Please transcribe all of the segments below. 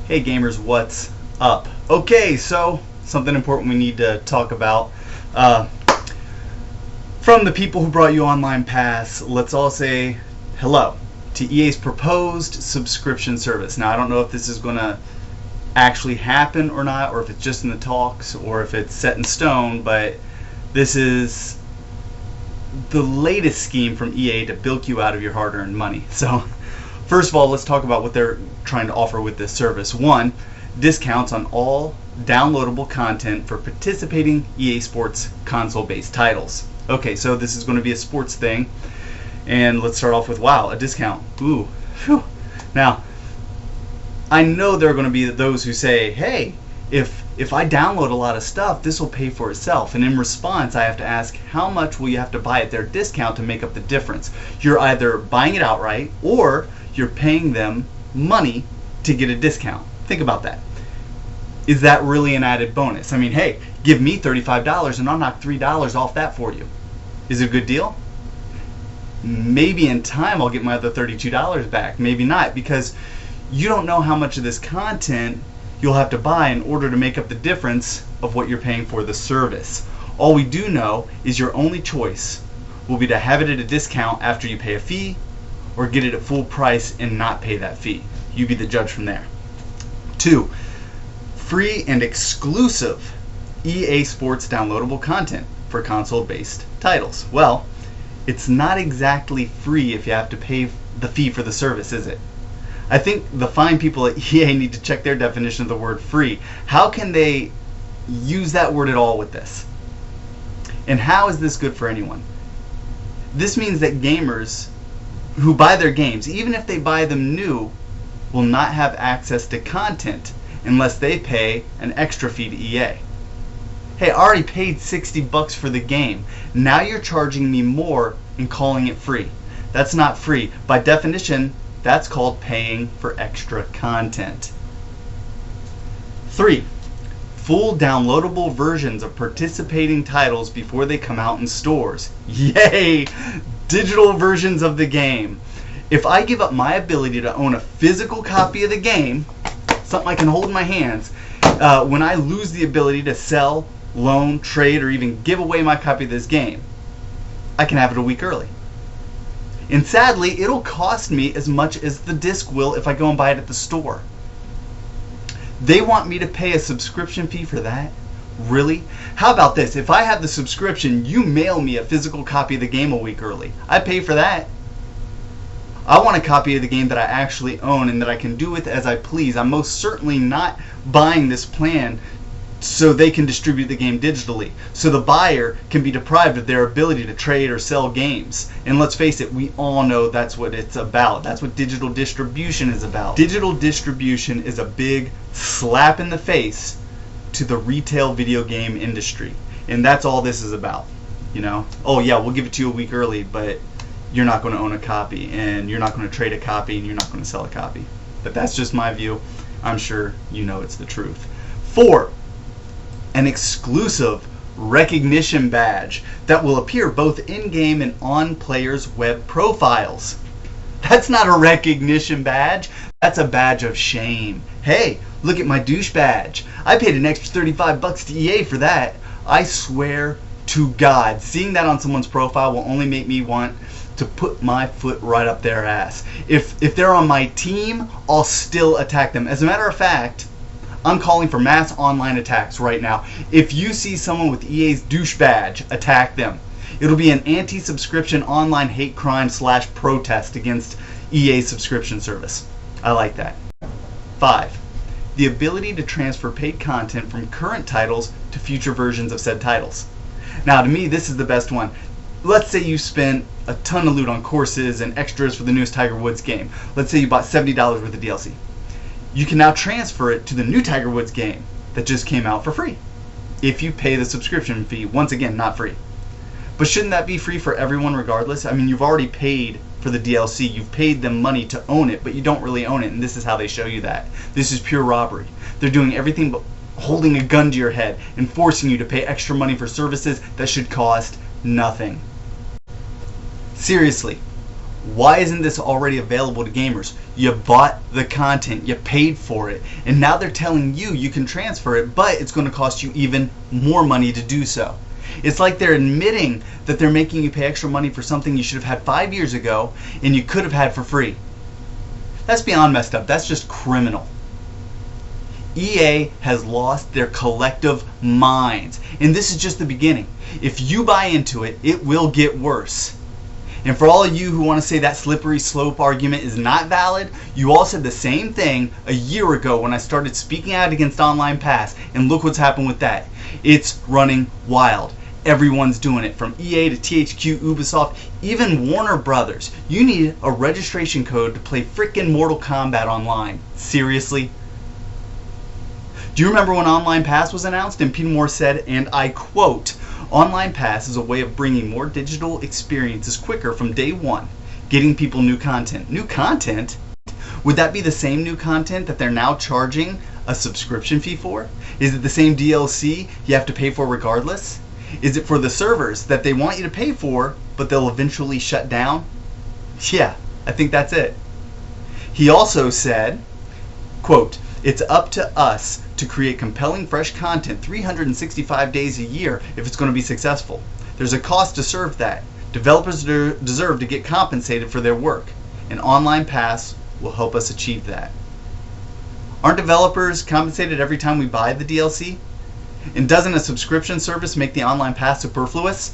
Hey gamers, what's up? Okay, so something important we need to talk about. From the people who brought you Online Pass, let's all say hello to EA's proposed subscription service. Now, I don't know if this is going to actually happen or not, or if it's just in the talks, or if it's set in stone, but this is the latest scheme from EA to bilk you out of your hard-earned money. So, first of all, let's talk about what they're trying to offer with this service. One, discounts on all downloadable content for participating EA Sports console-based titles. Okay, so this is going to be a sports thing, and let's start off with, wow, a discount. Ooh, phew. Now, I know there are going to be those who say, hey, if I download a lot of stuff, this will pay for itself. And in response, I have to ask, how much will you have to buy at their discount to make up the difference? You're either buying it outright, or you're paying them money to get a discount. Think about that. Is that really an added bonus? I mean, hey, give me $35 and I'll knock $3 off that for you. Is it a good deal? Maybe in time I'll get my other $32 back. Maybe not, because you don't know how much of this content you'll have to buy in order to make up the difference of what you're paying for the service. All we do know is your only choice will be to have it at a discount after you pay a fee, or get it at full price and not pay that fee. You be the judge from there. 2, free and exclusive EA Sports downloadable content for console-based titles. Well, it's not exactly free if you have to pay the fee for the service, is it? I think the fine people at EA need to check their definition of the word free. How can they use that word at all with this? And how is this good for anyone? This means that gamers who buy their games, even if they buy them new, will not have access to content unless they pay an extra fee to EA. Hey, I already paid $60 for the game. Now you're charging me more and calling it free. That's not free. By definition, that's called paying for extra content. 3, full downloadable versions of participating titles before they come out in stores. Yay! Digital versions of the game. If I give up my ability to own a physical copy of the game, something I can hold in my hands, when I lose the ability to sell, loan, trade, or even give away my copy of this game, I can have it a week early. And sadly, it'll cost me as much as the disc will if I go and buy it at the store. They want me to pay a subscription fee for that? Really? How about this? If I have the subscription, you mail me a physical copy of the game a week early. I pay for that. I want a copy of the game that I actually own and that I can do with as I please. I'm most certainly not buying this plan so they can distribute the game digitally, so the buyer can be deprived of their ability to trade or sell games. And let's face it, we all know that's what it's about. That's what digital distribution is about. Digital distribution is a big slap in the face to the retail video game industry. And that's all this is about. You know, oh yeah, we'll give it to you a week early, but you're not going to own a copy, and you're not going to trade a copy, and you're not going to sell a copy. But that's just my view. I'm sure you know it's the truth. 4, an exclusive recognition badge that will appear both in-game and on players' web profiles. That's not a recognition badge. That's a badge of shame. Hey, look at my douche badge. I paid an extra $35 to EA for that. I swear to God, seeing that on someone's profile will only make me want to put my foot right up their ass. If they're on my team, I'll still attack them. As a matter of fact, I'm calling for mass online attacks right now. If you see someone with EA's douche badge, attack them. It'll be an anti-subscription online hate crime / protest against EA's subscription service. I like that. 5, the ability to transfer paid content from current titles to future versions of said titles. Now, to me, this is the best one. Let's say you spent a ton of loot on courses and extras for the newest Tiger Woods game. Let's say you bought $70 worth of DLC. You can now transfer it to the new Tiger Woods game that just came out for free, if you pay the subscription fee. Once again, not free. But shouldn't that be free for everyone regardless? I mean, you've already paid for the DLC. You've paid them money to own it, but you don't really own it, and this is how they show you that. This is pure robbery. They're doing everything but holding a gun to your head and forcing you to pay extra money for services that should cost nothing. Seriously, Why isn't this already available to gamers? You bought the content, you paid for it, and now they're telling you you can transfer it, but it's going to cost you even more money to do so. It's like they're admitting that they're making you pay extra money for something you should have had 5 years ago and you could have had for free. That's beyond messed up. That's just criminal. EA has lost their collective minds, and this is just the beginning. If you buy into it, it will get worse. And for all of you who want to say that slippery slope argument is not valid, you all said the same thing a year ago when I started speaking out against Online Pass, and look what's happened with that. It's running wild. Everyone's doing it, from EA to THQ, Ubisoft, even Warner Brothers. You need a registration code to play frickin' Mortal Kombat online. Seriously? Do you remember when Online Pass was announced and Peter Moore said, and I quote, "Online Pass is a way of bringing more digital experiences quicker from day one, getting people new content." New content? Would that be the same new content that they're now charging a subscription fee for? Is it the same DLC you have to pay for regardless? Is it for the servers that they want you to pay for, but they'll eventually shut down? Yeah, I think that's it. He also said, quote, "It's up to us to create compelling, fresh content 365 days a year if it's going to be successful. There's a cost to serve that. Developers deserve to get compensated for their work, and Online Pass will help us achieve that." Aren't developers compensated every time we buy the DLC? And doesn't a subscription service make the Online Pass superfluous?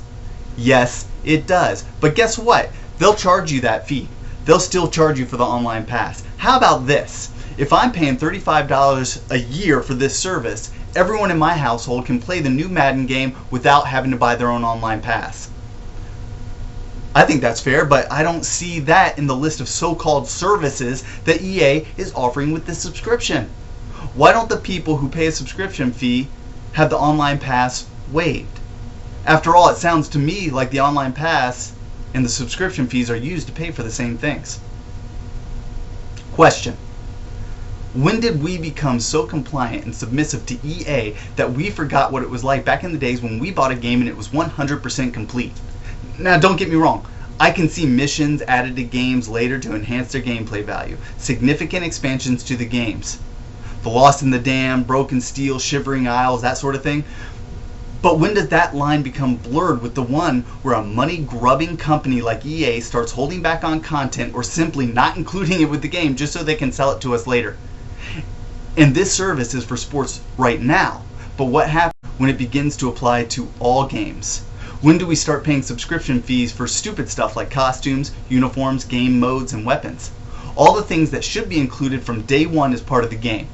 Yes, it does. But guess what? They'll charge you that fee. They'll still charge you for the Online Pass. How about this? If I'm paying $35 a year for this service, everyone in my household can play the new Madden game without having to buy their own Online Pass. I think that's fair, but I don't see that in the list of so-called services that EA is offering with this subscription. Why don't the people who pay a subscription fee have the Online Pass waived? After all, it sounds to me like the Online Pass and the subscription fees are used to pay for the same things. Question: when did we become so compliant and submissive to EA that we forgot what it was like back in the days when we bought a game and it was 100% complete? Now, don't get me wrong. I can see missions added to games later to enhance their gameplay value, significant expansions to the games. The Lost in the Dam, Broken Steel, Shivering Isles, that sort of thing. But when does that line become blurred with the one where a money-grubbing company like EA starts holding back on content or simply not including it with the game just so they can sell it to us later? And this service is for sports right now, but what happens when it begins to apply to all games? When do we start paying subscription fees for stupid stuff like costumes, uniforms, game modes, and weapons? All the things that should be included from day one as part of the game.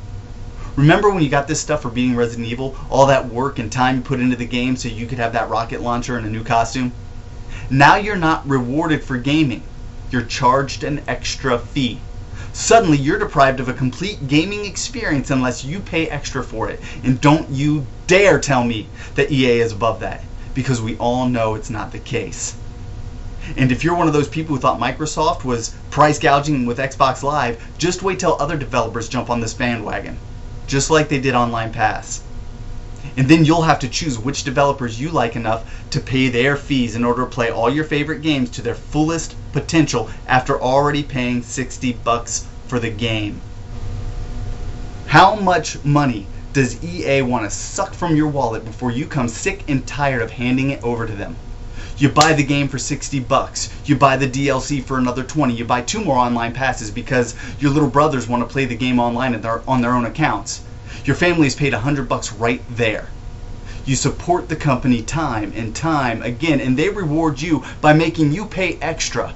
Remember when you got this stuff for beating Resident Evil? All that work and time you put into the game so you could have that rocket launcher and a new costume? Now you're not rewarded for gaming. You're charged an extra fee. Suddenly you're deprived of a complete gaming experience unless you pay extra for it. And don't you dare tell me that EA is above that, because we all know it's not the case. And if you're one of those people who thought Microsoft was price gouging with Xbox Live, just wait till other developers jump on this bandwagon, just like they did Online Pass. And then you'll have to choose which developers you like enough to pay their fees in order to play all your favorite games to their fullest potential after already paying $60 for the game. How much money does EA want to suck from your wallet before you come sick and tired of handing it over to them? You buy the game for $60, you buy the DLC for another $20, you buy 2 more Online Passes because your little brothers want to play the game online on their own accounts. Your family's paid $100 right there. You support the company time and time again, and they reward you by making you pay extra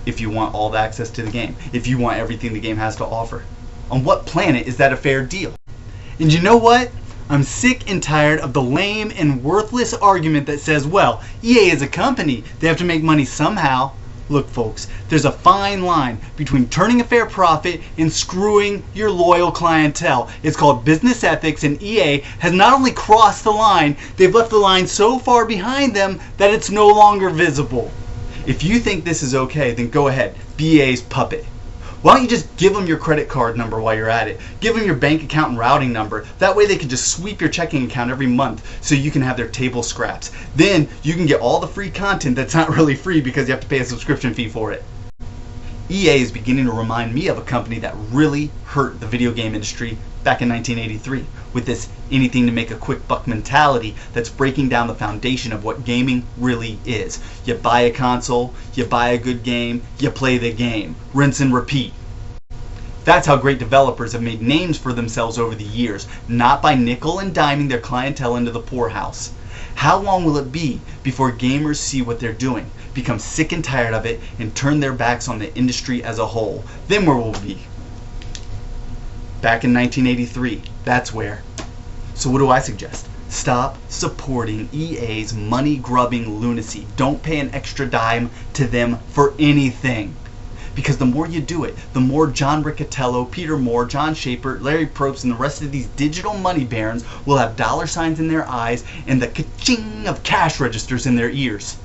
if you want all the access to the game, if you want everything the game has to offer. On what planet is that a fair deal? And you know what? I'm sick and tired of the lame and worthless argument that says, well, EA is a company, they have to make money somehow. Look, folks, there's a fine line between turning a fair profit and screwing your loyal clientele. It's called business ethics, and EA has not only crossed the line, they've left the line so far behind them that it's no longer visible. If you think this is okay, then go ahead, be EA's puppet. Why don't you just give them your credit card number while you're at it? Give them your bank account and routing number. That way they can just sweep your checking account every month so you can have their table scraps. Then you can get all the free content that's not really free because you have to pay a subscription fee for it. EA is beginning to remind me of a company that really hurt the video game industry back in 1983 with this anything to make a quick buck mentality that's breaking down the foundation of what gaming really is. You buy a console, you buy a good game, you play the game. Rinse and repeat. That's how great developers have made names for themselves over the years, not by nickel and diming their clientele into the poorhouse. How long will it be before gamers see what they're doing, become sick and tired of it, and turn their backs on the industry as a whole? Then where will we be? Back in 1983, that's where. So what do I suggest? Stop supporting EA's money-grubbing lunacy. Don't pay an extra dime to them for anything. Because the more you do it, the more John Riccatello, Peter Moore, John Schaper, Larry Probst, and the rest of these digital money barons will have dollar signs in their eyes and the ka-ching of cash registers in their ears.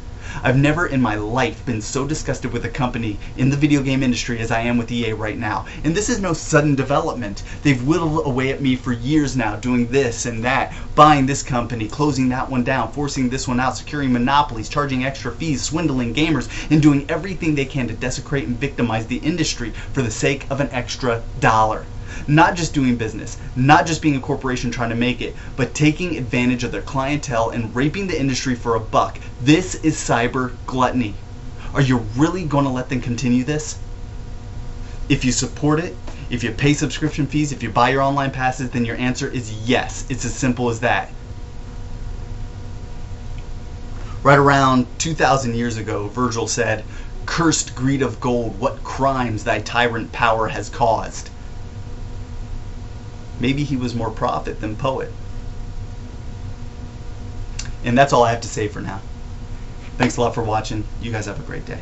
I've never in my life been so disgusted with a company in the video game industry as I am with EA right now. And this is no sudden development. They've whittled away at me for years now, doing this and that, buying this company, closing that one down, forcing this one out, securing monopolies, charging extra fees, swindling gamers, and doing everything they can to desecrate and victimize the industry for the sake of an extra dollar. Not just doing business, not just being a corporation trying to make it, but taking advantage of their clientele and raping the industry for a buck. This is cyber gluttony. Are you really going to let them continue this? If you support it, if you pay subscription fees, if you buy your online passes, then your answer is yes. It's as simple as that. Right around 2,000 years ago, Virgil said, "Cursed greed of gold, what crimes thy tyrant power has caused." Maybe he was more prophet than poet. And that's all I have to say for now. Thanks a lot for watching. You guys have a great day.